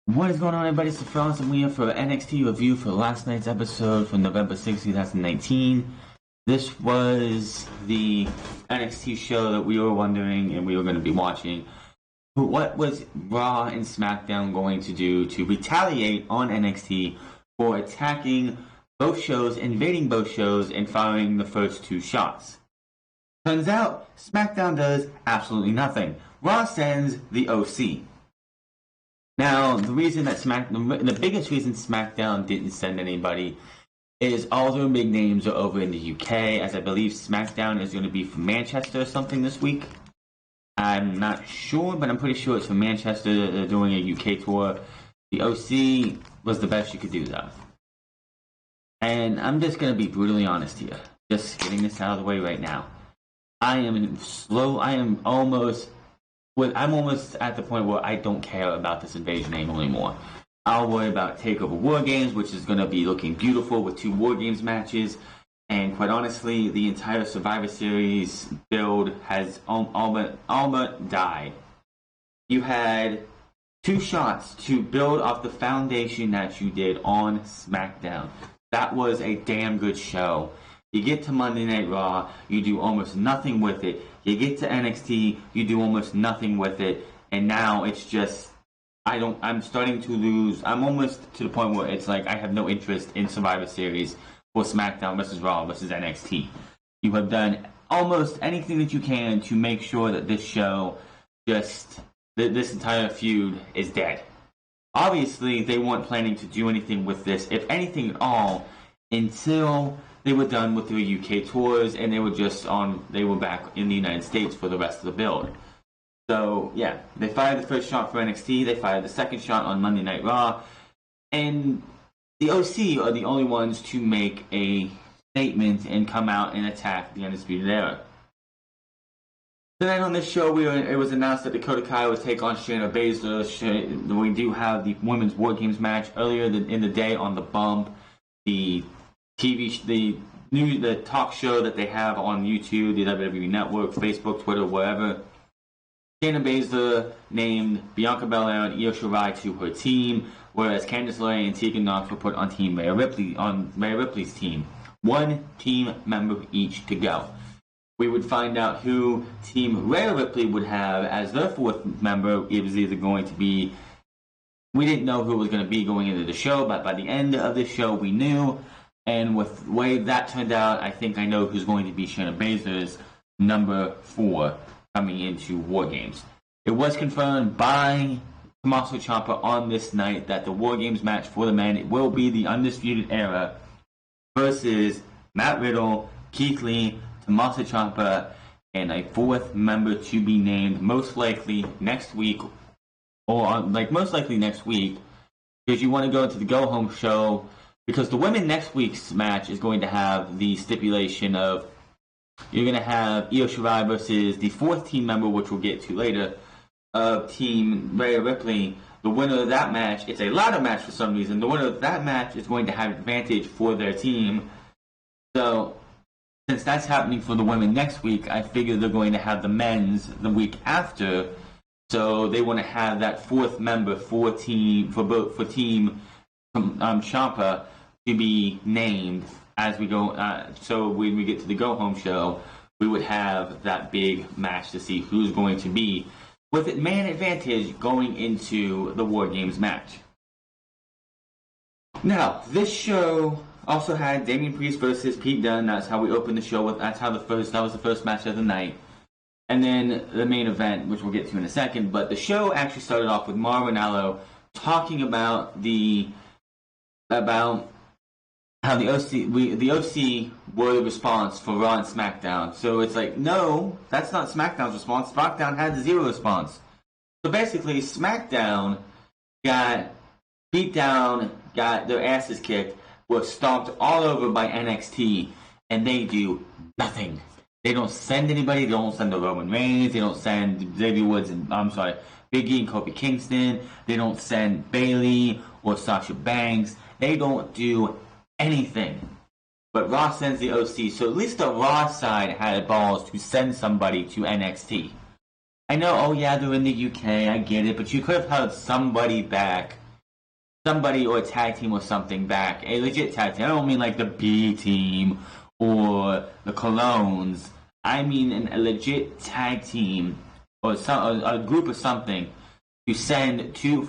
What is going on, everybody? It's the Frost, and we are for NXT review for last night's episode from November 6, 2019. This was the NXT show that we were wondering and we were going to be watching. But what was Raw and SmackDown going to do to retaliate on NXT for attacking both shows, invading both shows, and firing the first two shots? Turns out, SmackDown does absolutely nothing. Raw sends the OC. Now, the reason that the biggest reason SmackDown didn't send anybody is all their big names are over in the UK, as I believe SmackDown is going to be from Manchester or something this week. I'm not sure, but I'm pretty sure it's from Manchester. They're doing a UK tour. The OC was the best you could do, though. And I'm just going to be brutally honest here. Just getting this out of the way right now. I'm almost at the point where I don't care about this invasion angle anymore. I'll worry about TakeOver Wargames, which is going to be looking beautiful with 2 Wargames matches. And quite honestly, the entire Survivor Series build has all but died. You had 2 shots to build off the foundation that you did on SmackDown. That was a damn good show. You get to Monday Night Raw, you do almost nothing with it. You get to NXT, you do almost nothing with it. And now it's just, I'm starting to lose. I'm almost to the point where it's like I have no interest in Survivor Series for SmackDown versus Raw versus NXT. You have done almost anything that you can to make sure that this show this entire feud is dead. Obviously, they weren't planning to do anything with this, if anything at all, until they were done with their UK tours and they were back in the United States for the rest of the build. So, yeah, they fired the first shot for NXT, they fired the second shot on Monday Night Raw, and the OC are the only ones to make a statement and come out and attack the Undisputed Era. Tonight on this show, it was announced that Dakota Kai would take on Shayna Baszler. We do have the Women's Wargames match earlier in the day on the Bump. The the talk show that they have on YouTube, the WWE Network, Facebook, Twitter, wherever. Shayna Baszler named Bianca Belair and Io Shirai to her team, whereas Candice LeRae and Tegan Nox were put on Team Rhea Ripley's team. 1 team member each to go. We would find out who Team Rhea Ripley would have as their 4th member. It was either going to be, we didn't know who it was going to be going into the show, but by the end of the show we knew. And with the way that turned out, I think I know who's going to be Shayna Baszler's number 4 coming into Wargames. It was confirmed by Tommaso Ciampa on this night that the Wargames match for the men will be the Undisputed Era versus Matt Riddle, Keith Lee, Tommaso Ciampa, and a 4th member to be named most likely next week, because you want to go to the Go Home show. Because the women next week's match is going to have the stipulation of you're going to have Io Shirai versus the 4th team member, which we'll get to later, of Team Rhea Ripley. The winner of that match, it's a ladder match for some reason, the winner of that match is going to have advantage for their team. So, since that's happening for the women next week, I figure they're going to have the men's the week after. So they want to have that 4th member for Team Ciampa to be named as we go. So when we get to the Go Home show, we would have that big match to see who's going to be with it man advantage going into the Wargames match. Now, this show also had Damian Priest versus Pete Dunne. That's how we opened the show with. That was the first match of the night. And then the main event, which we'll get to in a second. But the show actually started off with Mauro Ranallo talking about how the OC were the response for Raw and SmackDown. So it's like, no, that's not SmackDown's response. SmackDown had 0 response. So basically, SmackDown got beat down, got their asses kicked, were stomped all over by NXT, and they do nothing. They don't send anybody. They don't send the Roman Reigns. They don't send Xavier Woods and Big E and Kofi Kingston. They don't send Bayley or Sasha Banks. They don't do anything. But Raw sends the OC, so at least the Raw side had balls to send somebody to NXT. I know, oh yeah, they're in the UK, I get it, but you could have held somebody back somebody or a tag team or something back, a legit tag team. I don't mean like the B team or the Colognes. I mean a legit tag team or a group of something to send to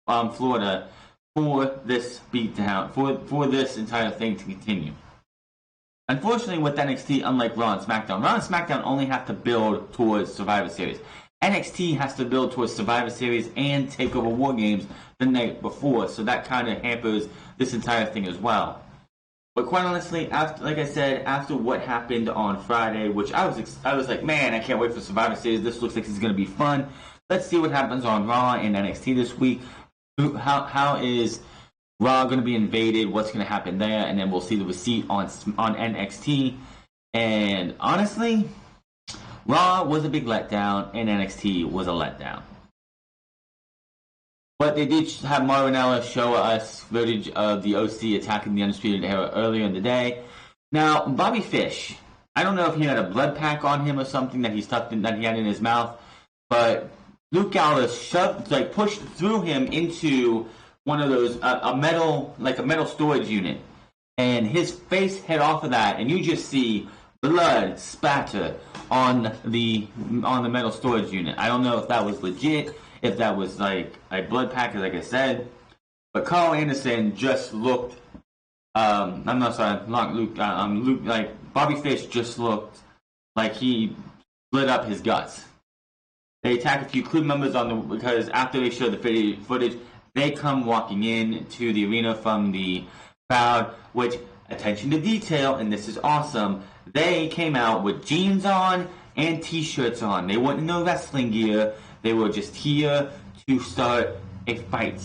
Florida for this beatdown, for this entire thing to continue. Unfortunately, with NXT, unlike Raw and SmackDown only have to build towards Survivor Series. NXT has to build towards Survivor Series and take over Wargames the night before, so that kind of hampers this entire thing as well. But quite honestly, after what happened on Friday, which I was like, man, I can't wait for Survivor Series. This looks like it's going to be fun. Let's see what happens on Raw and NXT this week. How is Raw going to be invaded? What's going to happen there? And then we'll see the receipt on NXT. And honestly, Raw was a big letdown, and NXT was a letdown. But they did have Marinella show us footage of the OC attacking the Undisputed Era earlier in the day. Now, Bobby Fish, I don't know if he had a blood pack on him or something that he had in his mouth, but Luke Gallows pushed through him into one of those a metal storage unit, and his face hit off of that, and you just see blood spatter on the metal storage unit. I don't know if that was legit, if that was like a blood pack, like I said, but Carl Anderson just looked. Bobby Fish just looked like he split up his guts. They attack a few crew members because after they show the footage, they come walking in to the arena from the crowd, which, attention to detail, and this is awesome, they came out with jeans on and t-shirts on. They weren't in no wrestling gear. They were just here to start a fight.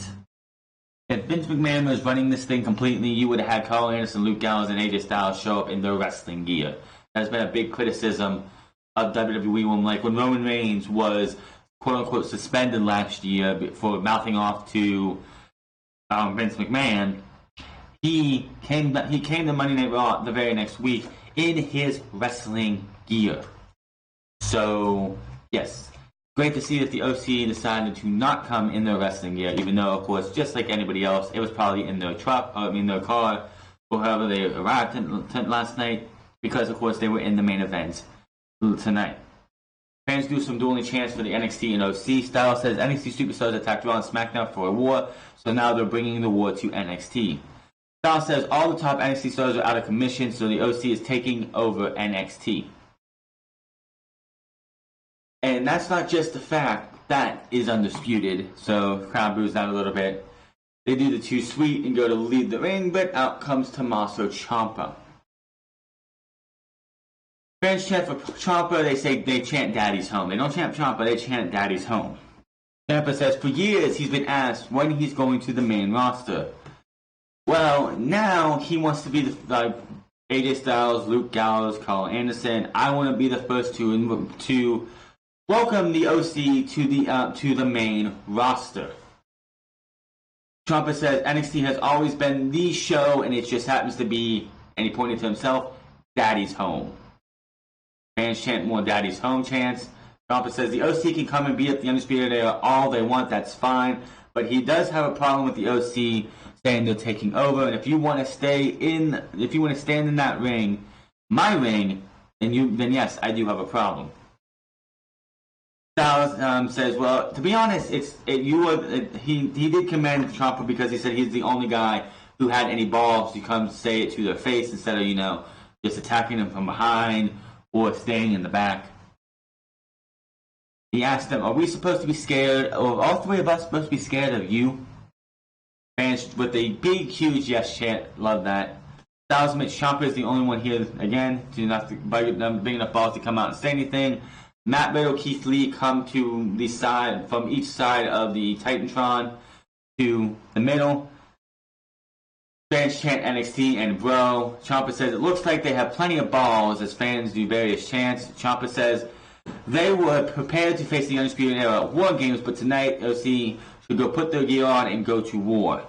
If Vince McMahon was running this thing completely, you would have had Carl Anderson, Luke Gallows, and AJ Styles show up in their wrestling gear. That's been a big criticism of WWE when Roman Reigns was quote-unquote suspended last year for mouthing off to Vince McMahon. He came to Monday Night Raw the very next week in his wrestling gear. So, yes, great to see that the OC decided to not come in their wrestling gear, even though, of course, just like anybody else, it was probably in their their car, or however they arrived last night, because, of course, they were in the main event tonight. Fans do some dueling chants for the NXT and OC. Styles says NXT superstars attacked Raw and SmackDown for a war, so now they're bringing the war to NXT. Styles says all the top NXT stars are out of commission, so the OC is taking over NXT. And that's not just the fact, that is undisputed, so crowd boos out a little bit. They do the too sweet and go to leave the ring, but out comes Tommaso Ciampa. Fans chant for Ciampa, they chant Daddy's Home. They don't chant Ciampa, they chant Daddy's Home. Ciampa says for years he's been asked when he's going to the main roster. Well, now he wants to be the AJ Styles, Luke Gallows, Carl Anderson. I want to be the first to welcome the OC to the main roster. Ciampa says NXT has always been the show, and it just happens to be, and he pointed to himself, Daddy's Home. Fans chant more Daddy's Home chants. Ciampa says the OC can come and beat up the Undisputed Era all they want, that's fine. But he does have a problem with the OC saying they're taking over. And if you want to stand in that ring, my ring, then yes, I do have a problem. Styles says, well, to be honest, he did commend Ciampa because he said he's the only guy who had any balls to come say it to their face instead of, just attacking them from behind or staying in the back. He asked them, are we supposed to be scared, or all three of us supposed to be scared of you? Fans with a big, huge yes chant, love that. Styles admits Ciampa is the only one here, again, not big enough balls to come out and say anything. Matt Riddle, Keith Lee come to the side, from each side of the Titantron to the middle. Fans chant NXT and bro. Ciampa says it looks like they have plenty of balls as fans do various chants. Ciampa says they were prepared to face the Undisputed Era at Wargames, but tonight OC should go put their gear on and go to war.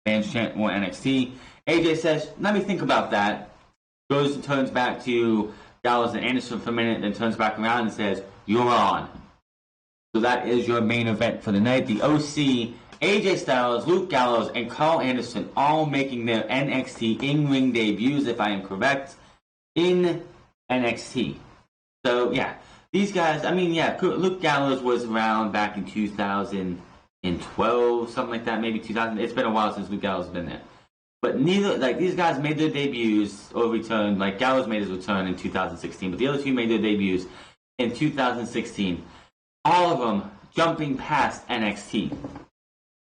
Fans chant more NXT. AJ says, let me think about that. Goes and turns back to Gallows and Anderson for a minute, then turns back around and says, you're on. So that is your main event for the night. The OC AJ Styles, Luke Gallows, and Carl Anderson all making their NXT in-ring debuts, if I am correct, in NXT. So, yeah. These guys, I mean, yeah, Luke Gallows was around back in 2012, something like that, maybe 2000. It's been a while since Luke Gallows has been there. But these guys made their debuts or returned, like Gallows made his return in 2016, but the other two made their debuts in 2016. All of them jumping past NXT.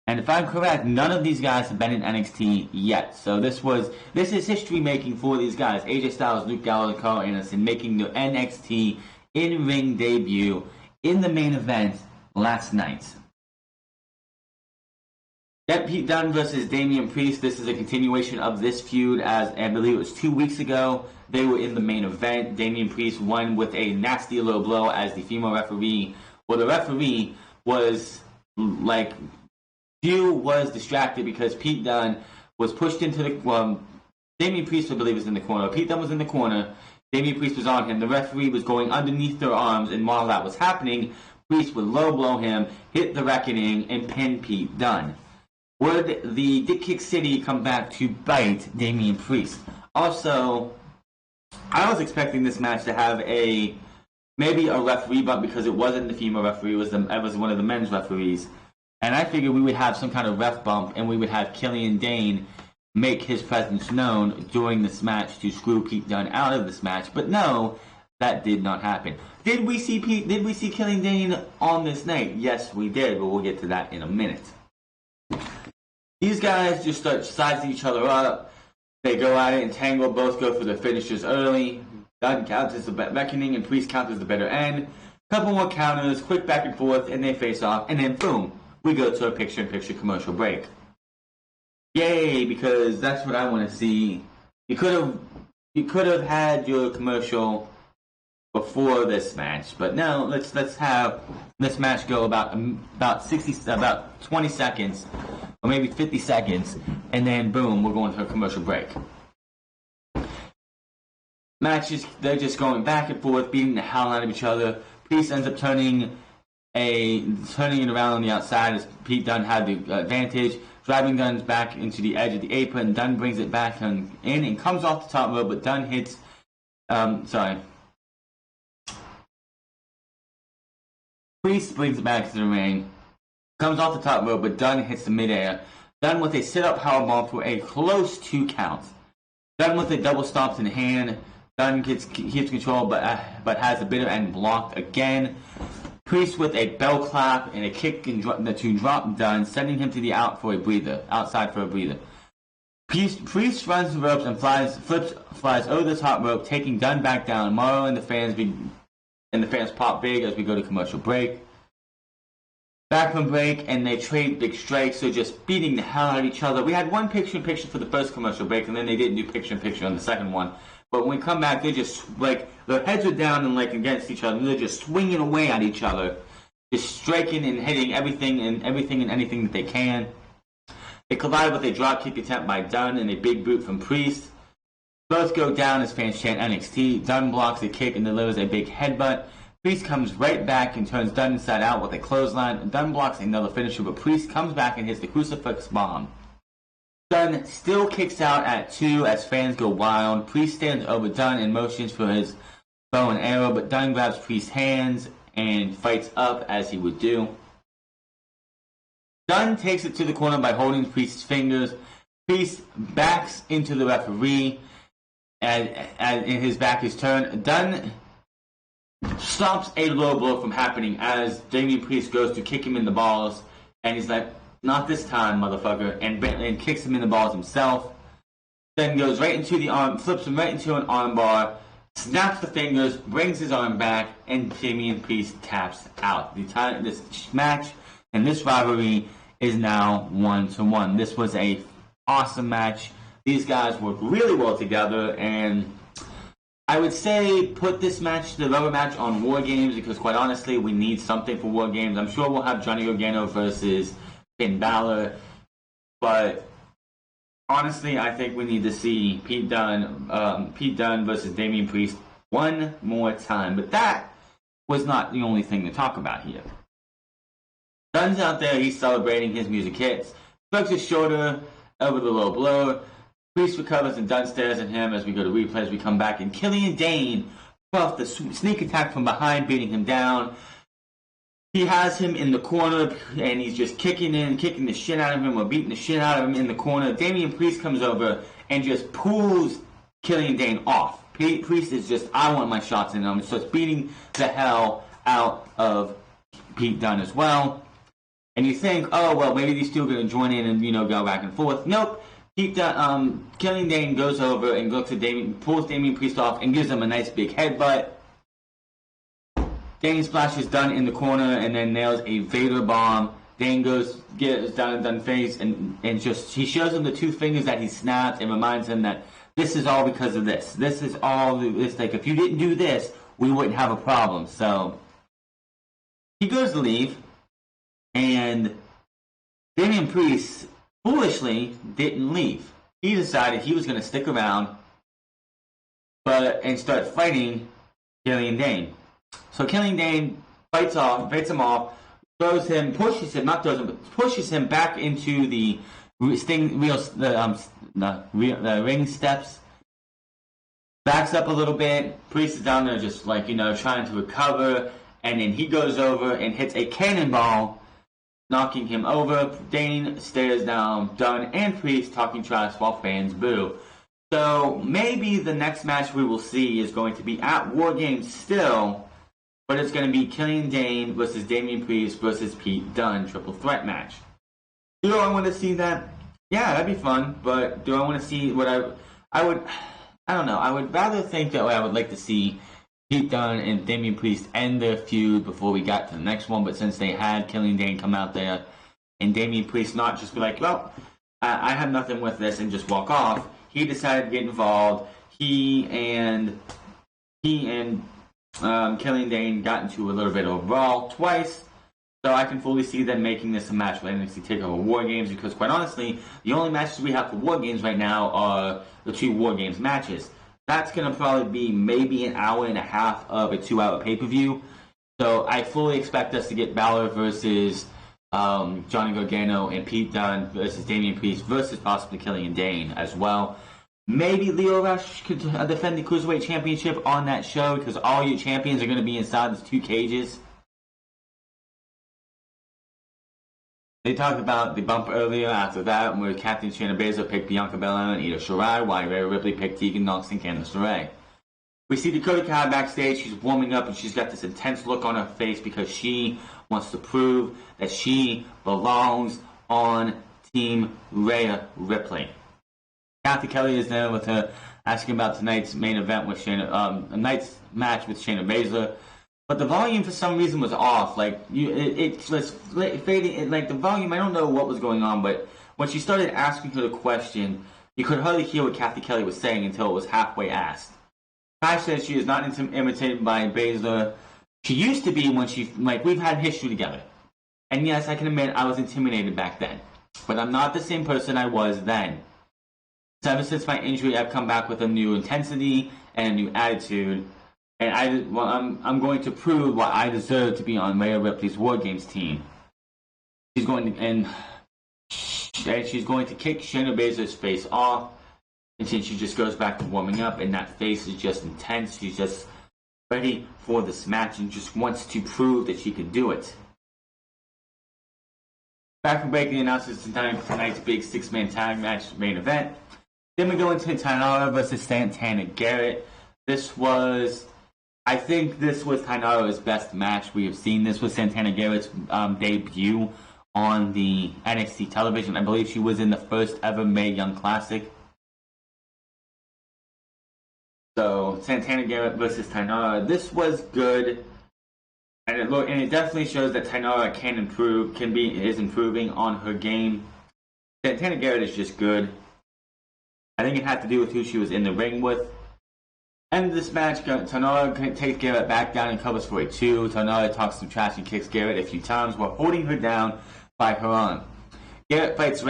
And if I'm correct, none of these guys have been in NXT yet. So this is history making for these guys. AJ Styles, Luke Gallows, and Carl Anderson making their NXT in-ring debut in the main event last night. Get Pete Dunne versus Damian Priest. This is a continuation of this feud, as I believe it was 2 weeks ago. They were in the main event. Damian Priest won with a nasty low blow as the female referee. Well, the referee was like, Hugh was distracted because Pete Dunne was pushed into the. Damian Priest, I believe, was in the corner. Pete Dunne was in the corner. Damian Priest was on him. The referee was going underneath their arms, and while that was happening, Priest would low blow him, hit the reckoning, and pin Pete Dunne. Would the Dick Kick City come back to bite Damian Priest? Also, I was expecting this match to have maybe a referee bump because it wasn't the female referee, it was one of the men's referees. And I figured we would have some kind of ref bump, and we would have Killian Dane make his presence known during this match to screw Pete Dunne out of this match. But no, that did not happen. Did we see Killian Dane on this night? Yes, we did, but we'll get to that in a minute. These guys just start sizing each other up. They go at it and tangle, both go for their finishers early. Dunne counts as the reckoning, and Priest counts as the better end. Couple more counters, quick back and forth, and they face off, and then boom, we go to a picture-in-picture commercial break. Yay, because that's what I want to see. You could have had your commercial before this match, but no, let's have this match go about 20 seconds, or maybe 50 seconds, and then boom, we're going to a commercial break. Matches, they're just going back and forth, beating the hell out of each other. Priest ends up turning it around on the outside as Pete Dunne had the advantage, driving Dunne's back into the edge of the apron. Dunne brings it back in and comes off the top rope, but Dunne hits. Priest brings it back to the ring, comes off the top rope, but Dunne hits the midair. Dunne with a sit-up powerbomb for a close 2 counts. Dunne with a double stomp in hand. Dunne keeps control, but has the bitter end blocked again. Priest with a bell clap and a kick to drop Dunne, sending him to the outside for a breather. Priest runs the ropes and flies over the top rope, taking Dunne back down. Morrow and the fans pop big as we go to commercial break. Back from break, and they trade big strikes, so just beating the hell out of each other. We had one picture-in-picture for the first commercial break, and then they didn't do picture-in-picture on the second one. But when we come back, they're just, their heads are down and, against each other, and they're just swinging away at each other. Just striking and hitting everything and anything that they can. They collide with a dropkick attempt by Dunne and a big boot from Priest. Both go down as fans chant NXT. Dunne blocks a kick and delivers a big headbutt. Priest comes right back and turns Dunne inside out with a clothesline. Dunne blocks another finisher, but Priest comes back and hits the crucifix bomb. Dunne still kicks out at 2 as fans go wild. Priest stands over Dunne and motions for his bow and arrow, but Dunne grabs Priest's hands and fights up as he would do. Dunne takes it to the corner by holding Priest's fingers. Priest backs into the referee and his back is turned. Dunne stops a low blow from happening as Damian Priest goes to kick him in the balls, and he's like, "Not this time, motherfucker," and kicks him in the balls himself. Then goes right into the arm, flips him right into an arm bar, snaps the fingers, brings his arm back, and Damian Priest taps out. This match and this rivalry is now 1-1. This was a awesome match. These guys work really well together, and I would say put this match, the rubber match, on Wargames, because quite honestly, we need something for Wargames. I'm sure we'll have Johnny Gargano versus Finn Balor, but honestly, I think we need to see Pete Dunne versus Damian Priest one more time. But that was not the only thing to talk about here. Dun's out there, he's celebrating, his music hits. Shrugs his shoulder over the low blow. Priest recovers and Dunn stares at him as we go to replay as we come back. And Killian Dane off the sneak attack from behind, beating him down. He has him in the corner, and he's just kicking the shit out of him, or beating the shit out of him in the corner. Damian Priest comes over and just pulls Killian Dane off. Priest is just, I want my shots in him, so it's beating the hell out of Pete Dunne as well. And you think, oh, well, maybe these two are going to join in and, go back and forth. Nope. Killian Dane goes over and looks at pulls Damian Priest off and gives him a nice big headbutt. Dane splashes Dunn in the corner and then nails a Vader bomb. Dane gets down in Dunn's face and just, he shows him the two fingers that he snapped and reminds him that this is all because of this. This is all this, like, if you didn't do this, we wouldn't have a problem. So he goes to leave, and Damian Priest foolishly didn't leave. He decided he was going to stick around and start fighting Killian Dane. So Killian Dane fights him off, pushes him back into the ring steps, backs up a little bit. Priest is down there just trying to recover, and then he goes over and hits a cannonball, knocking him over. Dane stares down Dunn and Priest, talking trash while fans boo. So maybe the next match we will see is going to be at Wargames still, but it's going to be Killian Dane versus Damian Priest versus Pete Dunne triple threat match. Do I want to see that? Yeah, that'd be fun. But do I want to see what I would? I don't know. I would rather think that I would like to see Pete Dunne and Damian Priest end their feud before we got to the next one. But since they had Killian Dane come out there and Damian Priest not just be like, well, I have nothing with this and just walk off, he decided to get involved. He and Killian Dane got into a little bit of a brawl twice, so I can fully see them making this a match for NXT TakeOver Wargames, because quite honestly, the only matches we have for Wargames right now are the two Wargames matches. That's going to probably be maybe an hour and a half of a 2-hour pay-per-view, so I fully expect us to get Balor versus Johnny Gargano and Pete Dunne versus Damian Priest versus possibly Killian Dane as well. Maybe Lio Rush could defend the Cruiserweight Championship on that show, because all your champions are going to be inside these two cages. They talked about the bump earlier after that, where Captain Shayna Baszler picked Bianca Belair and Io Shirai, while Rhea Ripley picked Tegan Nox and Candice LeRae. We see Dakota Kai backstage. She's warming up, and she's got this intense look on her face because she wants to prove that she belongs on Team Rhea Ripley. Kathy Kelly is there with her, asking about tonight's main event with tonight's match with Shayna Baszler. But the volume for some reason was off. It was fading. The volume, I don't know what was going on, but when she started asking her the question, you could hardly hear what Kathy Kelly was saying until it was halfway asked. Kai says she is not imitated by Baszler. She used to be when we've had history together. And yes, I can admit I was intimidated back then. But I'm not the same person I was then. So ever since my injury, I've come back with a new intensity and a new attitude. And I'm going to prove why I deserve to be on Rhea Ripley's Wargames team. She's going to kick Shayna Baszler's face off. And then she just goes back to warming up, and that face is just intense. She's just ready for this match and just wants to prove that she can do it. Back from break, the announcers tonight's big 6-man tag match main event. Then we go into Tainara versus Santana Garrett. I think this was Tainara's best match we have seen. This was Santana Garrett's debut on the NXT television. I believe she was in the first ever Mae Young Classic. So Santana Garrett versus Tainara. This was good, and it definitely shows that Tainara is improving on her game. Santana Garrett is just good. I think it had to do with who she was in the ring with. End of this match, Tainara takes Garrett back down and covers for a 2. Tainara talks some trash and kicks Garrett a few times while holding her down by her arm. Garrett fights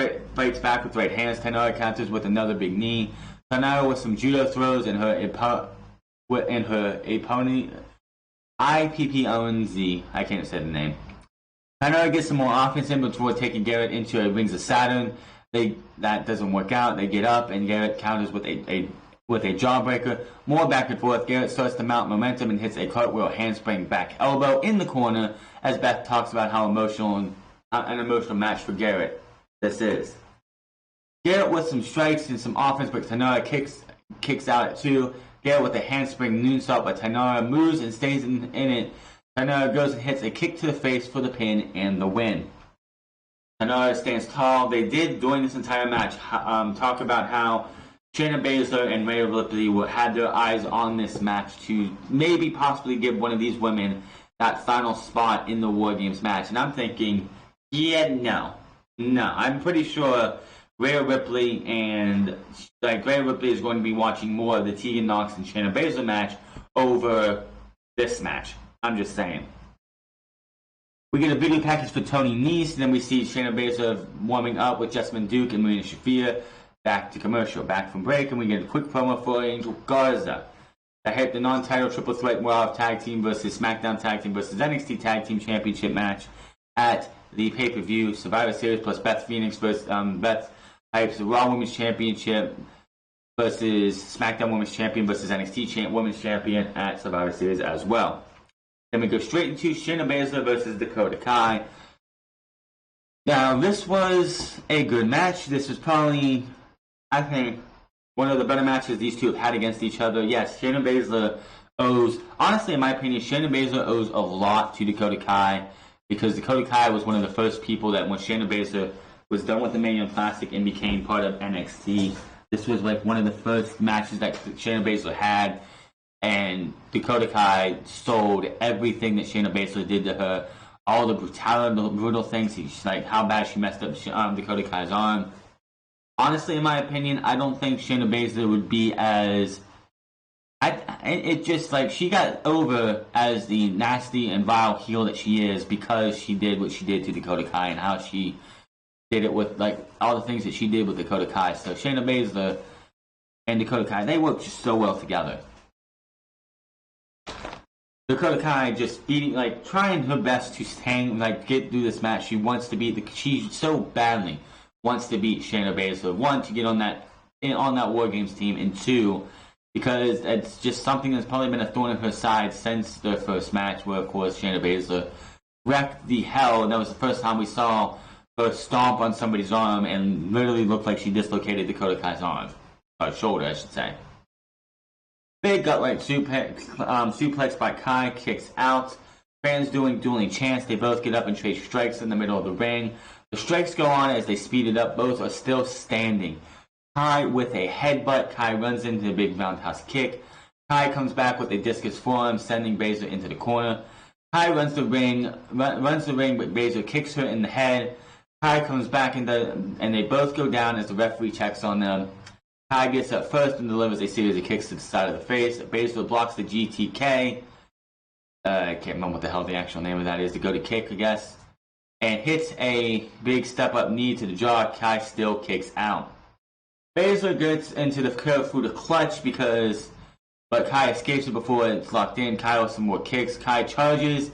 back with right hands. Tainara counters with another big knee. Tainara with some judo throws and her opponent IPPONZ. I can't say the name. Tanara gets some more offense in before taking Garrett into a Rings of Saturn. That doesn't work out. They get up, and Garrett counters with a jawbreaker. More back and forth. Garrett starts to mount momentum and hits a cartwheel handspring back elbow in the corner as Beth talks about how an emotional match for Garrett this is. Garrett with some strikes and some offense, but Tanara kicks out at 2. Garrett with a handspring moonsault, but Tanara moves and stays in it. Tanara goes and hits a kick to the face for the pin and the win. Tanara stands tall. They did, during this entire match, talk about how Shayna Baszler and Rhea Ripley had their eyes on this match to maybe possibly give one of these women that final spot in the Wargames match. And I'm thinking, no. I'm pretty sure Rhea Ripley is going to be watching more of the Tegan Nox and Shayna Baszler match over this match. I'm just saying. We get a video package for Tony Nese, then we see Shayna Baszler warming up with Jessamine Duke and Marina Shafir. Back to commercial, back from break, and we get a quick promo for Angel Garza. That hit the non-title triple threat Raw Tag Team versus SmackDown Tag Team versus NXT Tag Team Championship match at the pay-per-view Survivor Series, plus Beth Phoenix versus Beth hypes the Raw Women's Championship versus SmackDown Women's Champion versus NXT Women's Champion at Survivor Series as well. Then we go straight into Shayna Baszler versus Dakota Kai. Now, this was a good match. This was probably, I think, one of the better matches these two have had against each other. Yes, Shayna Baszler honestly, in my opinion, Shayna Baszler owes a lot to Dakota Kai, because Dakota Kai was one of the first people that when Shayna Baszler was done with the Millennium Classic and became part of NXT, this was like one of the first matches that Shayna Baszler had, and Dakota Kai sold everything that Shayna Baszler did to her. All the brutal things, like how bad she messed up Dakota Kai's arm. Honestly, in my opinion, I don't think Shayna Baszler would be as... It just, like, she got over as the nasty and vile heel that she is because she did what she did to Dakota Kai and how she did it with, like, all the things that she did with Dakota Kai. So Shayna Baszler and Dakota Kai, they work just so well together. Dakota Kai just beating, like, trying her best to get through this match. She wants to beat she so badly wants to beat Shayna Baszler. 1, to get on that Wargames team, and 2, because it's just something that's probably been a thorn in her side since their first match, where, of course, Shayna Baszler wrecked the hell. And that was the first time we saw her stomp on somebody's arm and literally looked like she dislocated Dakota Kai's arm. Or shoulder, I should say. Big gut-like suplex by Kai, kicks out. Fans doing dueling chants. They both get up and trade strikes in the middle of the ring. The strikes go on as they speed it up. Both are still standing. Kai with a headbutt. Kai runs into a big roundhouse kick. Kai comes back with a discus forearm, sending Baszler into the corner. Kai runs the ring, but Baszler kicks her in the head. Kai comes back and they both go down as the referee checks on them. Kai gets up first and delivers a series of kicks to the side of the face. Baszler blocks the GTK. I can't remember what the hell the actual name of that is. The go to kick, I guess. And hits a big step-up knee to the jaw. Kai still kicks out. Baszler gets into the curve through the clutch but Kai escapes it before it's locked in. Kai with some more kicks. Kai charges,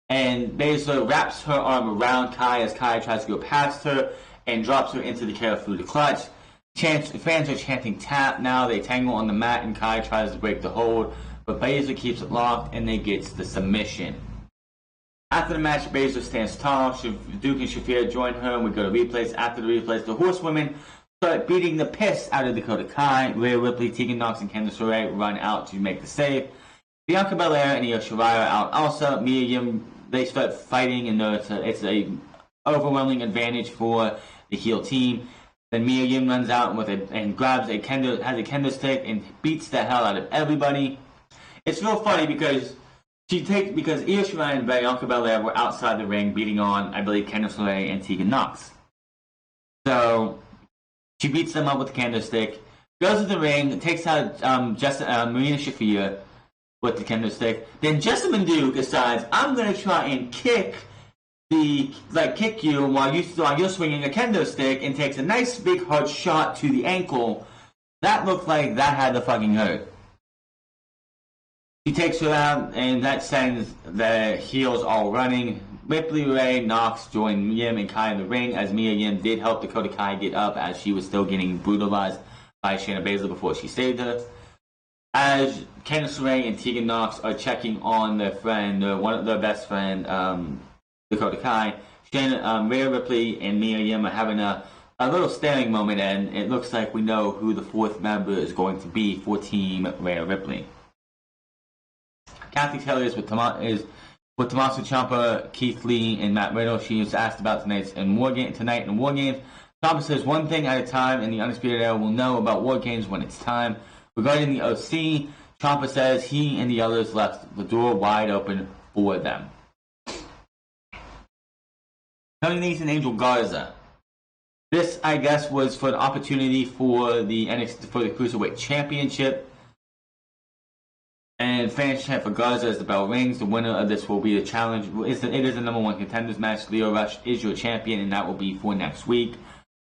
and Baszler wraps her arm around Kai as Kai tries to go past her and drops her into the curve through the clutch. Fans are chanting tap now. They tangle on the mat, and Kai tries to break the hold, but Baszler keeps it locked, and they get the submission. After the match, Baszler stands tall. Duke and Shafir join her, and we go to replays. After the replays, the Horsewomen start beating the piss out of Dakota Kai. Rhea Ripley, Tegan Nox, and Candice LeRae run out to make the save. Bianca Belair and Io Shirai are out also. Mia Yim, they start fighting, and it's a overwhelming advantage for the heel team. Then Mia Yim runs out and grabs has a kendo stick and beats the hell out of everybody. It's real funny because Io Shirai and Bianca Belair were outside the ring beating on, I believe, Candice LeRae and Tegan Nox. So she beats them up with the kendo stick, goes to the ring, takes out Marina Shafir with the kendo stick. Then Jessamine Duke decides, I'm going to try and kick you while you're swinging a kendo stick, and takes a nice big hard shot to the ankle. That looked like that had to fucking hurt. She takes her out, and that sends the heels all running. Ripley, Ray, Knox joined Yim and Kai in the ring, as Mia Yim did help Dakota Kai get up as she was still getting brutalized by Shayna Baszler before she saved her. As Candice LeRae and Tegan Knox are checking on their friend, their best friend, Dakota Kai, Rhea Ripley and Mia Yim are having a little staring moment, and it looks like we know who the fourth member is going to be for Team Rhea Ripley. Kathy Taylor is with Tommaso Ciampa, Keith Lee, and Matt Riddle. She was asked about tonight in Wargames. Ciampa says, "One thing at a time, and the Undisputed Era will know about Wargames when it's time." Regarding the OC, Ciampa says he and the others left the door wide open for them. Tony Nese and Angel Garza. This, I guess, was for an opportunity for the Cruiserweight Championship. And fans chant for Garza as the bell rings. The winner of this will be the challenge. It is the number one contenders match. Lio Rush is your champion, and that will be for next week.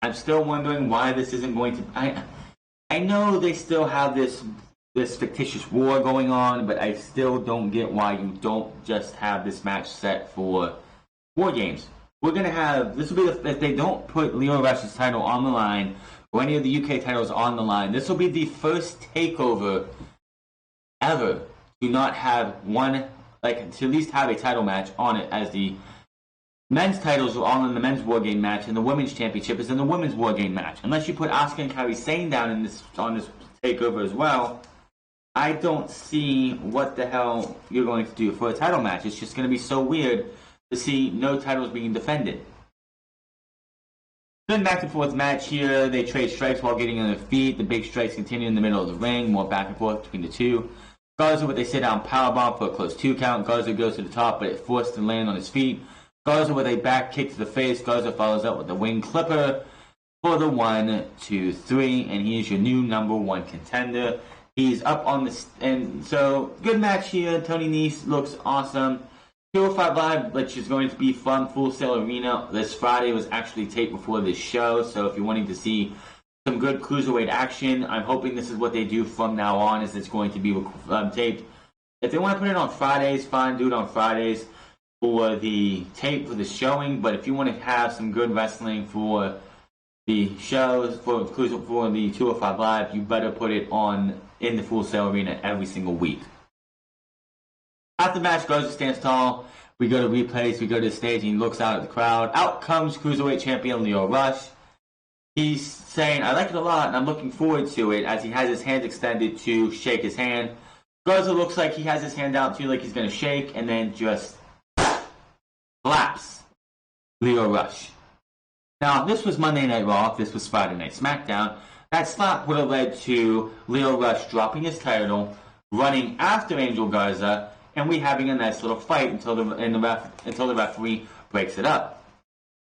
I'm still wondering why this isn't going to... I know they still have this fictitious war going on, but I still don't get why you don't just have this match set for Wargames. We're going to have... This will be if they don't put Lio Rush's title on the line, or any of the UK titles on the line, this will be the first takeover ever to not have one, like, to at least have a title match on it, as the men's titles are all in the men's Wargame match, and the women's championship is in the women's Wargame match. Unless you put Asuka and Kairi Sane down on this takeover as well, I don't see what the hell you're going to do for a title match. It's just going to be so weird to see no titles being defended. Good back and forth match here. They trade strikes while getting on their feet. The big strikes continue in the middle of the ring. More back and forth between the two. Garza with a sit-down powerbomb for a close 2 count. Garza goes to the top, but it forced to land on his feet. Garza with a back kick to the face. Garza follows up with a wing clipper for the 1, 2, 3, and he is your new number 1 contender. He's up on the... And so, good match here. Tony Nese looks awesome. 205 Live, which is going to be from Full Sail Arena this Friday, was actually taped before this show. So if you're wanting to see some good cruiserweight action, I'm hoping this is what they do from now on, is it's going to be taped. If they want to put it on Fridays, fine, do it on Fridays for the tape, for the showing. But if you want to have some good wrestling for the shows, for the 205 Live, you better put it on in the Full Sail Arena every single week. After the match, Garza stands tall. We go to replays, we go to the stage, and he looks out at the crowd. Out comes Cruiserweight Champion Lio Rush. He's saying, "I like it a lot, and I'm looking forward to it," as he has his hands extended to shake his hand. Garza looks like he has his hand out too, like he's going to shake, and then just slaps Lio Rush. Now, if this was Monday Night Raw, if this was Friday Night SmackDown, that slap would have led to Lio Rush dropping his title, running after Angel Garza, and we having a nice little fight until the referee breaks it up.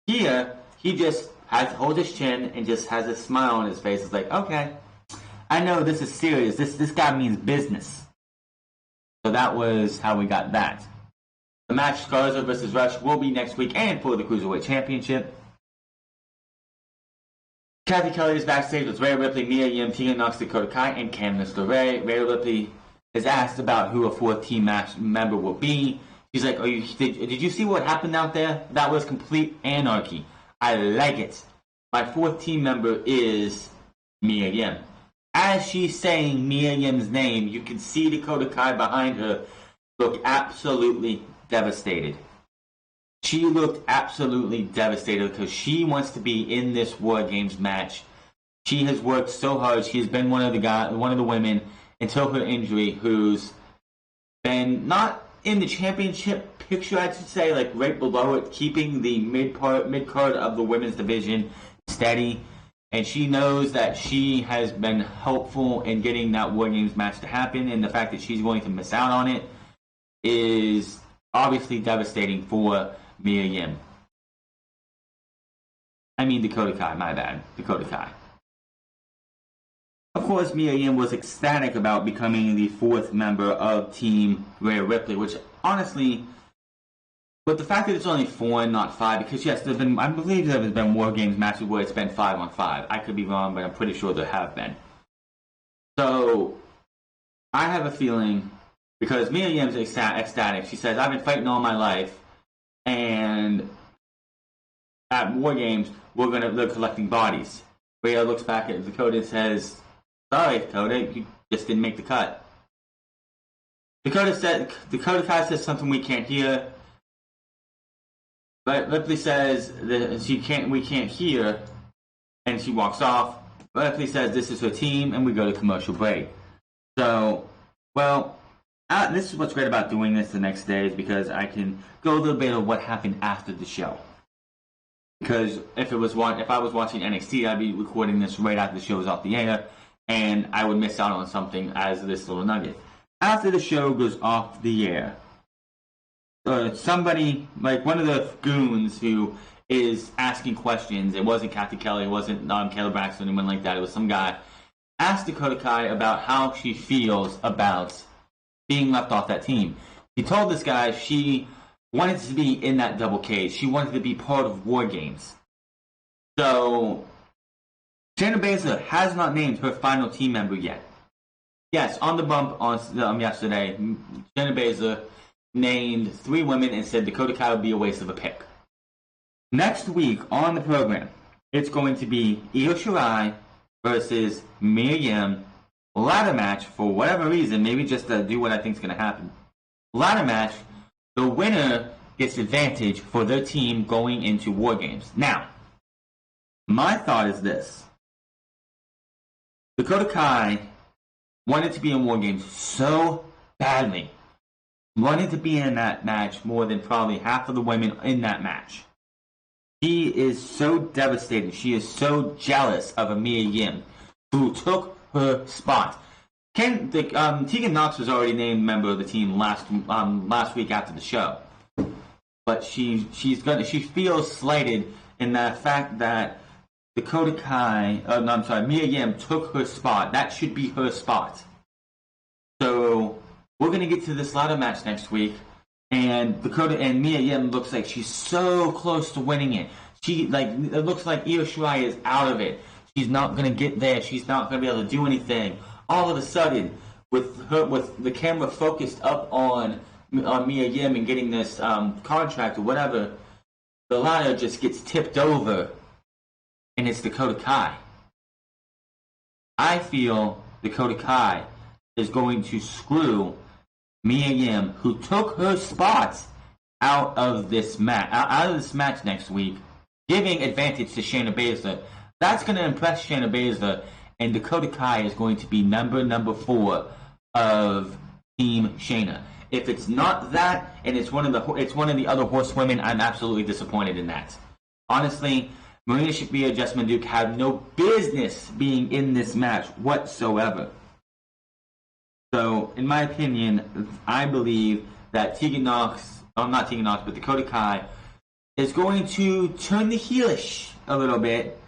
Here, he just has to hold his chin and just has a smile on his face. It's like, okay, I know this is serious. This guy means business. So that was how we got that. The match, Garza versus Rush, will be next week and for the Cruiserweight Championship. Kathy Kelly is backstage with Rhea Ripley, Mia Yim, Tegan Knox, Dakota Kai, and Candice LeRae. Rhea Ripley is asked about who a fourth team match member will be. She's like, did you see what happened out there? That was complete anarchy. I like it. My fourth team member is Mia Yim. As she's saying Mia Yim's name, you can see Dakota Kai behind her look absolutely devastated. She looked absolutely devastated because she wants to be in this Wargames match. She has worked so hard. She has been one of the women until her injury who's been not in the championship picture, I should say, like right below it, keeping the mid card of the women's division steady. And she knows that she has been helpful in getting that Wargames match to happen, and the fact that she's going to miss out on it is obviously devastating for Mia Yim. I mean Dakota Kai, my bad. Dakota Kai. Of course, Mia Yim was ecstatic about becoming the fourth member of Team Rhea Ripley, which honestly, but the fact that it's only 4 and not 5, because yes, I believe there have been Wargames matches where it's been 5-on-5. I could be wrong, but I'm pretty sure there have been. So, I have a feeling, because Mia Yim's ecstatic, she says, "I've been fighting all my life, and at Wargames, they're collecting bodies. Rhea looks back at Dakota and says, "Sorry, Dakota, you just didn't make the cut." Dakota Kai says something we can't hear. But Ripley says that we can't hear, and she walks off. Ripley says this is her team, and we go to commercial break. So, this is what's great about doing this the next day, is because I can go a little bit of what happened after the show. Because if I was watching NXT, I'd be recording this right after the show was off the air, and I would miss out on something as this little nugget. After the show goes off the air, somebody, like one of the goons who is asking questions, it wasn't Kathy Kelly, it wasn't Kayla Braxton, anyone like that, it was some guy, asked Dakota Kai about how she feels about being left off that team. He told this guy she wanted to be in that double cage. She wanted to be part of Wargames. So, Shayna Baszler has not named her final team member yet. Yes, on the bump on yesterday, Shayna Baszler named 3 women and said Dakota Kai would be a waste of a pick. Next week on the program, it's going to be Io Shirai versus Mia Yim. Ladder match, for whatever reason, maybe just to do what I think is going to happen. Ladder match, the winner gets advantage for their team going into Wargames. Now, my thought is this. Dakota Kai wanted to be in Wargames so badly. Wanted to be in that match more than probably half of the women in that match. She is so devastated. She is so jealous of a Mia Yim, who took her spot. Tegan Knox was already named member of the team last week after the show, but she feels slighted in the fact that Mia Yim took her spot. That should be her spot. So we're gonna get to this ladder match next week, and Mia Yim looks like she's so close to winning it. It looks like Io Shirai is out of it. She's not gonna get there. She's not gonna be able to do anything. All of a sudden, with the camera focused up on Mia Yim and getting this contract or whatever, the ladder just gets tipped over, and it's Dakota Kai. I feel Dakota Kai is going to screw Mia Yim, who took her spot out of this match next week, giving advantage to Shayna Baszler. That's going to impress Shayna Baszler, and Dakota Kai is going to be number 4 of Team Shayna. If it's not that, and it's one of the other horsewomen, I'm absolutely disappointed in that. Honestly, Marina Shafir, Jessamine Duke have no business being in this match whatsoever. So, in my opinion, I believe that Dakota Kai is going to turn the heelish a little bit.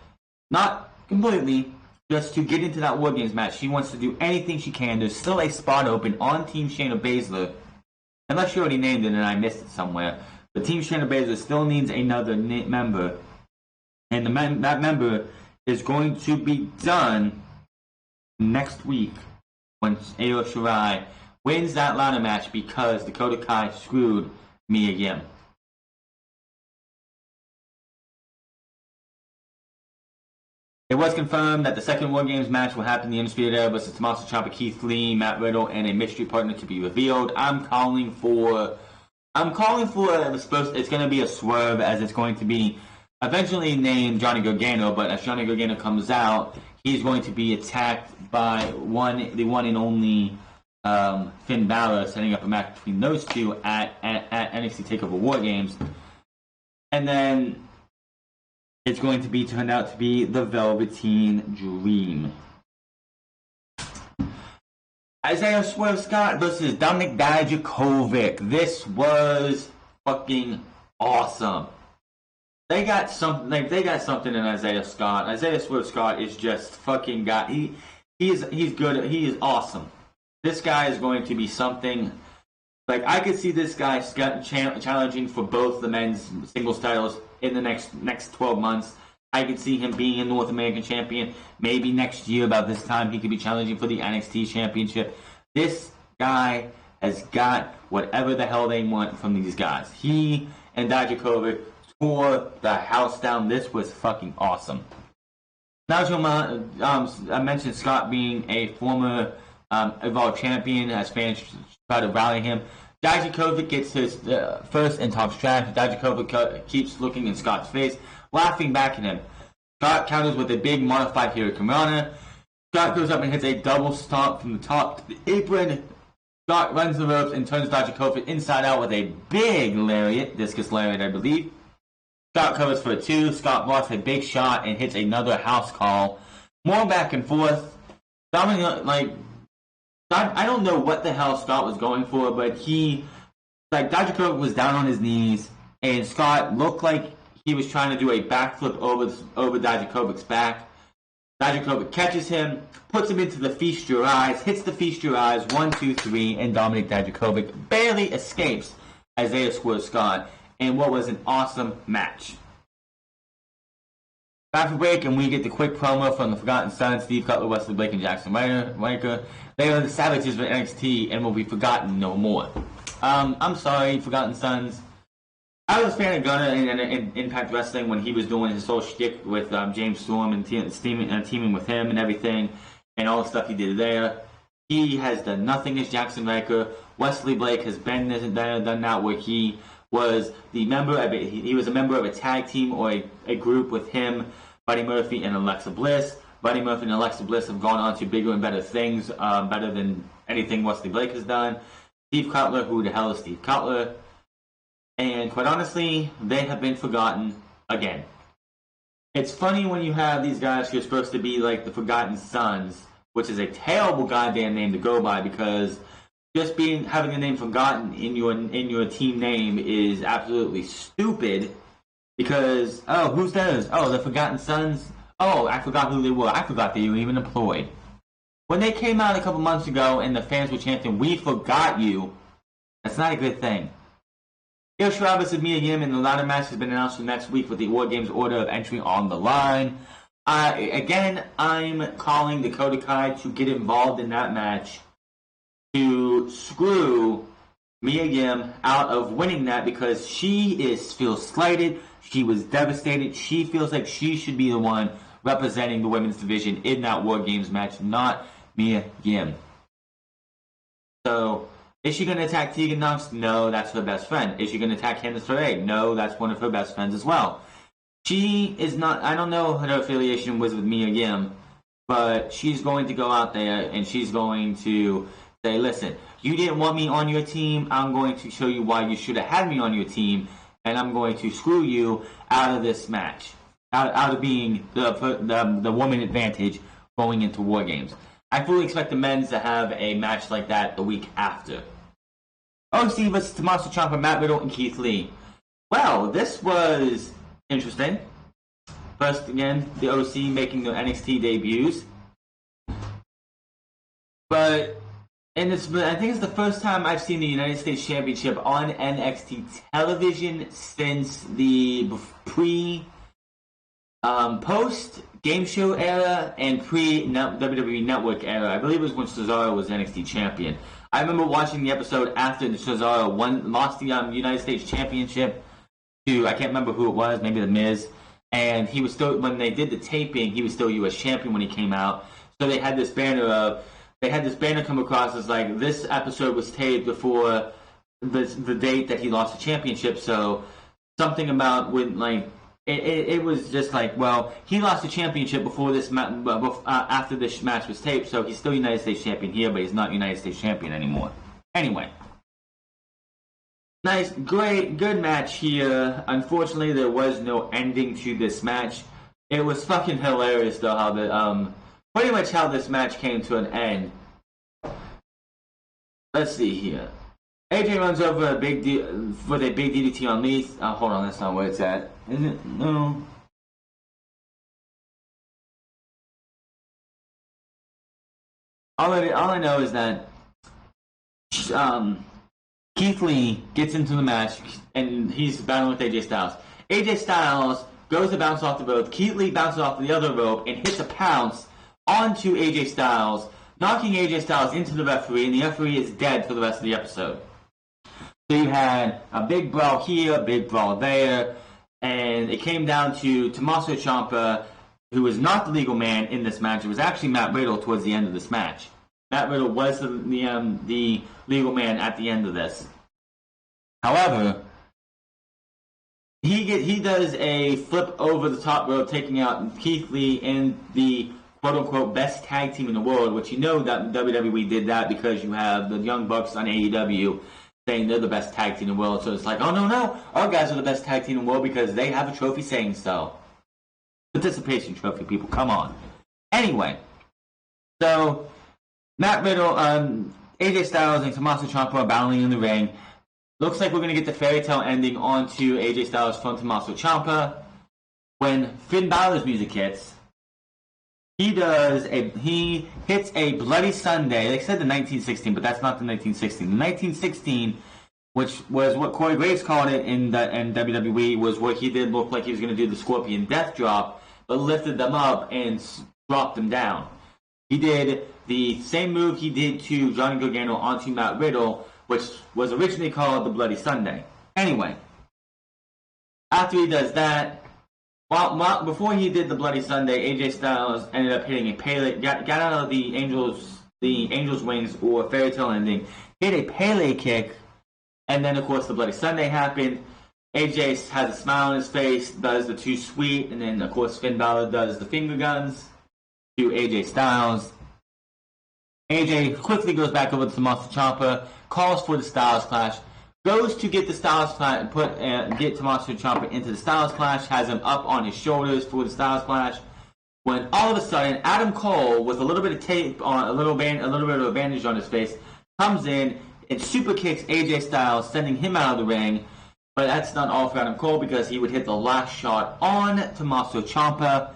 Not completely, just to get into that Wargames match. She wants to do anything she can. There's still a spot open on Team Shayna Baszler. Unless you already named it and I missed it somewhere. But Team Shayna Baszler still needs another member. And that member is going to be done next week when Io Shirai wins that ladder match because Dakota Kai screwed Mia Yim. It was confirmed that the second Wargames match will happen in the Undisputed Era versus Tommaso Ciampa, Keith Lee, Matt Riddle, and a mystery partner to be revealed. It's going to be a swerve, as it's going to be eventually named Johnny Gargano, but as Johnny Gargano comes out, he's going to be attacked by the one and only Finn Balor, setting up a match between those two at NXT TakeOver Wargames. And then it's going to be turned out to be the Velveteen Dream. Isaiah Swerve Scott versus Dominik Dijakovic. This was fucking awesome. They got something in Isaiah Scott. Isaiah Swerve Scott is just fucking guy. He's good. He is awesome. This guy is going to be something. Like, I could see this guy challenging for both the men's singles titles in the next 12 months. I could see him being a North American champion. Maybe next year, about this time, he could be challenging for the NXT championship. This guy has got whatever the hell they want from these guys. He and Dijakovic tore the house down. This was fucking awesome. Now, I mentioned Scott being a former Evolve champion as fans try to rally him. Dijakovic gets his first and top strike. Dijakovic keeps looking in Scott's face, laughing back at him. Scott counters with a big modified Hurricanrana. Scott goes up and hits a double stomp from the top to the apron. Scott runs the ropes and turns Dijakovic inside out with a big lariat, discus lariat, I believe. Scott covers for a 2. Scott blocks a big shot and hits another house call. More back and forth. Dominic, I don't know what the hell Scott was going for, but Dijakovic was down on his knees, and Scott looked like he was trying to do a backflip over Dijakovic's back. Dijakovic catches him, puts him into the Feast Your Eyes, hits the Feast Your Eyes, 1, 2, 3, and Dominic Dijakovic barely escapes as they escort Scott in what was an awesome match. Back for break, and we get the quick promo from the Forgotten Sons, Steve Cutler, Wesley Blake, and Jackson Ryker. They are the Savages of NXT and will be forgotten no more. I'm sorry, Forgotten Sons. I was a fan of Gunner in Impact Wrestling when he was doing his whole shtick with James Storm and teaming with him and everything, and all the stuff he did there. He has done nothing as Jackson Ryker. Wesley Blake has been there, done that, where he was a member of a tag team or a group with him, Buddy Murphy and Alexa Bliss. Buddy Murphy and Alexa Bliss have gone on to bigger and better things, better than anything Wesley Blake has done. Steve Cutler, who the hell is Steve Cutler? And quite honestly, they have been forgotten again. It's funny when you have these guys who are supposed to be like the Forgotten Sons, which is a terrible goddamn name to go by, because just having the name Forgotten in your team name is absolutely stupid. Because, oh, who's those? Oh, the Forgotten Sons? Oh, I forgot who they were. I forgot they were even employed. When they came out a couple months ago and the fans were chanting, "We forgot you," that's not a good thing. Io Shirai and Mia Yim in the ladder match has been announced for next week with the Wargames order of entry on the line. I'm calling Dakota Kai to get involved in that match to screw Mia Yim out of winning that, because she feels slighted. She was devastated. She feels like she should be the one representing the women's division in that Wargames match, not Mia Yim. So, is she going to attack Tegan Knox? No, that's her best friend. Is she going to attack Candice LeRae? No, that's one of her best friends as well. She is not, I don't know what her affiliation was with Mia Yim, but she's going to go out there and she's going to say, listen, you didn't want me on your team. I'm going to show you why you should have had me on your team, and I'm going to screw you out of this match, out of being the woman advantage going into Wargames. I fully expect the men's to have a match like that the week after. OC vs. Tommaso Ciampa, Matt Riddle, and Keith Lee. Well, this was interesting. First, again, the OC making their NXT debuts. But I think it's the first time I've seen the United States Championship on NXT television since the post game show era and pre WWE Network era. I believe it was when Cesaro was NXT champion. I remember watching the episode after Cesaro lost the United States Championship to, I can't remember who it was, maybe The Miz. And he was still, when they did the taping, he was still U.S. champion when he came out. So they had this banner come across as like, this episode was taped before the date that he lost the championship. So something about when, like, it was just like, well, he lost the championship before this after this match was taped, so he's still United States champion here, but he's not United States champion anymore. Anyway, nice, great, good match here. Unfortunately, there was no ending to this match. It was fucking hilarious, though, how pretty much how this match came to an end. Let's see here. AJ runs over with a big DDT on Lee. Hold on, that's not where it's at. Is it? No. All I know is that Keith Lee gets into the match and he's battling with AJ Styles. AJ Styles goes to bounce off the rope. Keith Lee bounces off the other rope and hits a pounce onto AJ Styles, knocking AJ Styles into the referee, and the referee is dead for the rest of the episode. So you had a big brawl here, a big brawl there. And it came down to Tommaso Ciampa, who was not the legal man in this match. It was actually Matt Riddle towards the end of this match. Matt Riddle was the legal man at the end of this. However, he does a flip over the top rope, taking out Keith Lee and the quote-unquote best tag team in the world, which you know that WWE did that because you have the Young Bucks on AEW saying they're the best tag team in the world. So it's like, oh, no, our guys are the best tag team in the world because they have a trophy saying so. Participation trophy, people, come on. Anyway, so Matt Riddle, AJ Styles, and Tommaso Ciampa are battling in the ring. Looks like we're going to get the fairy tale ending onto AJ Styles from Tommaso Ciampa. When Finn Balor's music hits, he hits a Bloody Sunday. They said the 1916, but that's not the 1916. The 1916, which was what Corey Graves called it in WWE, was what he did look like he was going to do the Scorpion Death Drop, but lifted them up and dropped them down. He did the same move he did to Johnny Gargano onto Matt Riddle, which was originally called the Bloody Sunday. Anyway, after he does that, before he did the Bloody Sunday, AJ Styles ended up hitting a Pele, got out of the Angels' wings or fairy tale ending, hit a Pele kick, and then of course the Bloody Sunday happened. AJ has a smile on his face, does the too sweet, and then of course Finn Balor does the finger guns to AJ Styles. AJ quickly goes back over to Tommaso Ciampa, calls for the Styles Clash, goes to get the Styles Clash and get Tommaso Ciampa into the Styles Clash, has him up on his shoulders for the Styles Clash. When all of a sudden, Adam Cole, with a little bit of tape on, a little bit of a bandage on his face, comes in and super kicks AJ Styles, sending him out of the ring. But that's not all for Adam Cole because he would hit the last shot on Tommaso Ciampa.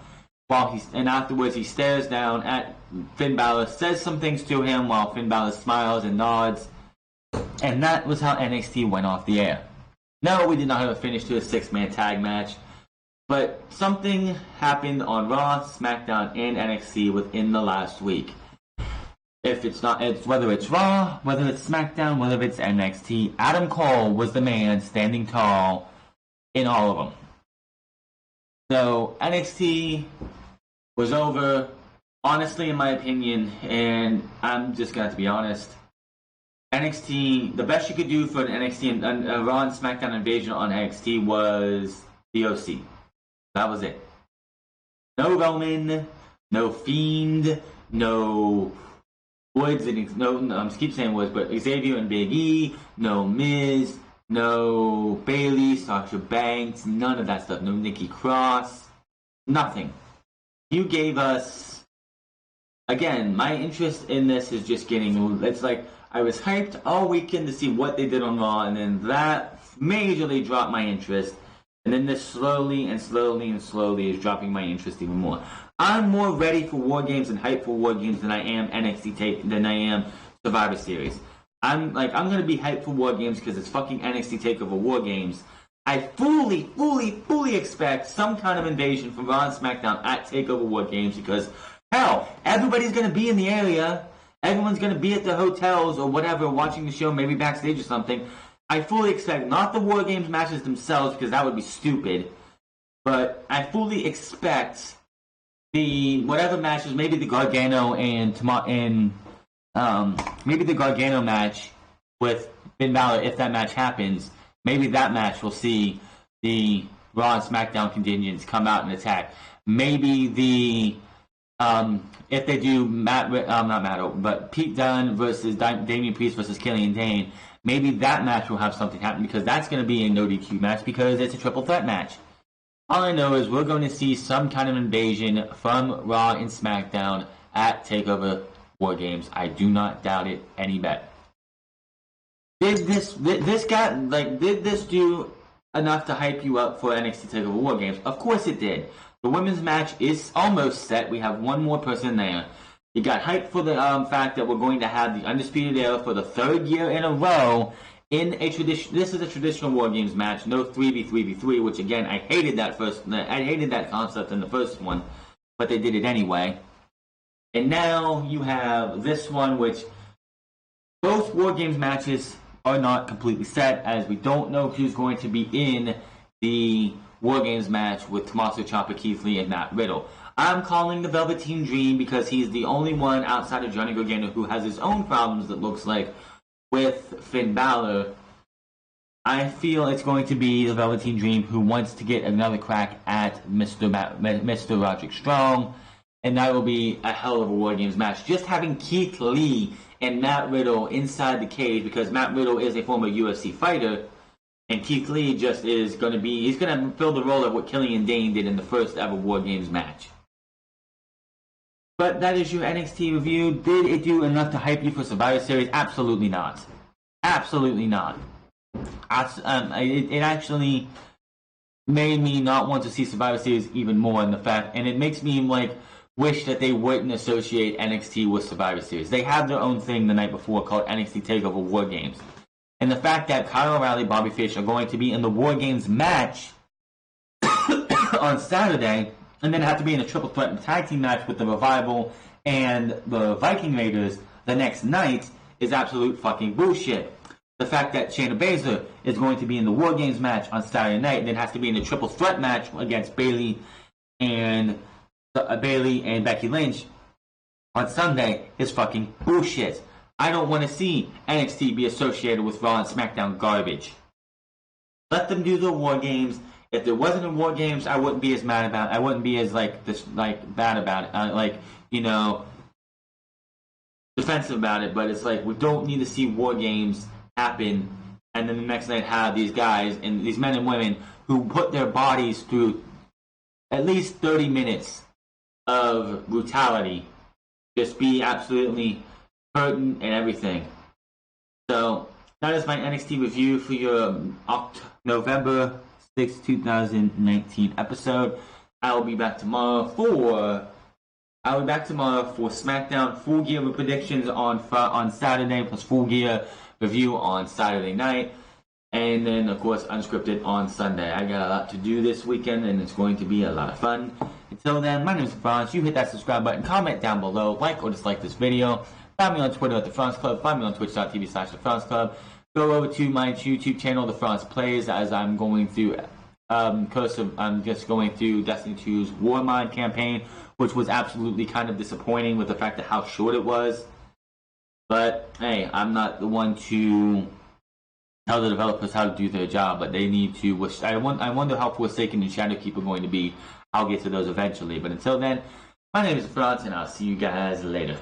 And afterwards he stares down at Finn Balor, says some things to him while Finn Balor smiles and nods. And that was how NXT went off the air. No, we did not have a finish to a 6-man tag match. But something happened on Raw, SmackDown, and NXT within the last week. Whether it's Raw, whether it's SmackDown, whether it's NXT, Adam Cole was the man standing tall in all of them. So NXT was over, honestly, in my opinion, and I'm just going to be honest. NXT, the best you could do for an NXT and a Raw and SmackDown invasion on NXT was the OC. That was it. No Roman, no Fiend, no Woods, I keep saying Woods, but Xavier and Big E, no Miz, no Bayley, Sasha Banks, none of that stuff. No Nikki Cross, nothing. You gave us, again, my interest in this is just getting, it's like, I was hyped all weekend to see what they did on Raw, and then that majorly dropped my interest. And then this slowly and slowly and slowly is dropping my interest even more. I'm more ready for Wargames and hyped for Wargames than I am than I am Survivor Series. I'm going to be hyped for Wargames because it's fucking NXT TakeOver Wargames. I fully expect some kind of invasion from Raw and SmackDown at TakeOver Wargames because, hell, everybody's going to be in the area. Everyone's going to be at the hotels or whatever, watching the show, maybe backstage or something. I fully expect, not the War Games matches themselves, because that would be stupid, but I fully expect the whatever matches, maybe the Gargano maybe the Gargano match with Finn Balor, if that match happens, maybe that match will see the Raw and SmackDown contingents come out and attack. Maybe the if they do Pete Dunne versus Damian Priest versus Killian Dane, maybe that match will have something happen because that's going to be a no DQ match because it's a triple threat match. All I know is we're going to see some kind of invasion from Raw and SmackDown at TakeOver Wargames. I do not doubt it any bit. Did this do enough to hype you up for NXT TakeOver Wargames? Of course it did. The women's match is almost set. We have one more person there. You got hyped for the fact that we're going to have the Undisputed Era for the third year in a row in a tradition. This is a traditional War Games match, no 3v3v3, which again I hated that concept in the first one, but they did it anyway. And now you have this one, which both War Games matches are not completely set, as we don't know who's going to be in the Wargames match with Tommaso Ciampa, Keith Lee, and Matt Riddle. I'm calling the Velveteen Dream because he's the only one outside of Johnny Gargano who has his own problems, it looks like, with Finn Balor. I feel it's going to be the Velveteen Dream who wants to get another crack at Mr. Roderick Strong, and that will be a hell of a Wargames match. Just having Keith Lee and Matt Riddle inside the cage, because Matt Riddle is a former UFC fighter, and Keith Lee just is going to be, he's going to fill the role of what Killian Dane did in the first ever Wargames match. But that is your NXT review. Did it do enough to hype you for Survivor Series? Absolutely not. Absolutely not. It actually made me not want to see Survivor Series even more in the fact, and it makes me like wish that they wouldn't associate NXT with Survivor Series. They have their own thing the night before called NXT TakeOver War Games. And the fact that Kyle O'Reilly, Bobby Fish are going to be in the War Games match on Saturday, and then have to be in a triple threat tag team match with the Revival and the Viking Raiders the next night is absolute fucking bullshit. The fact that Shayna Baszler is going to be in the War Games match on Saturday night and then has to be in a triple threat match against Bayley and Becky Lynch on Sunday is fucking bullshit. I don't want to see NXT be associated with Raw and SmackDown garbage. Let them do the War Games. If there wasn't a War Games, I wouldn't be as mad about it. I wouldn't be as bad about it. Defensive about it. But it's like we don't need to see War Games happen, and then the next night have these guys and these men and women who put their bodies through at least 30 minutes of brutality just be absolutely hurting and everything. So that is my NXT review for your November 6, 2019 episode. I will be back tomorrow for SmackDown Full Gear with predictions on Saturday, plus Full Gear review on Saturday night, and then of course Unscripted on Sunday. I got a lot to do this weekend, and it's going to be a lot of fun. Until then, my name is Franz. You hit that subscribe button, comment down below, like or dislike this video. Find me on Twitter at The Franz Club. Find me on twitch.tv/The Franz Club. Go over to my YouTube channel, The Franz Plays, as I'm going through I'm just going through Destiny 2's Warmind campaign, which was absolutely kind of disappointing with the fact of how short it was. But hey, I'm not the one to tell the developers how to do their job, but they need to. I wonder how Forsaken and Shadowkeep are going to be. I'll get to those eventually. But until then, my name is Franz, and I'll see you guys later.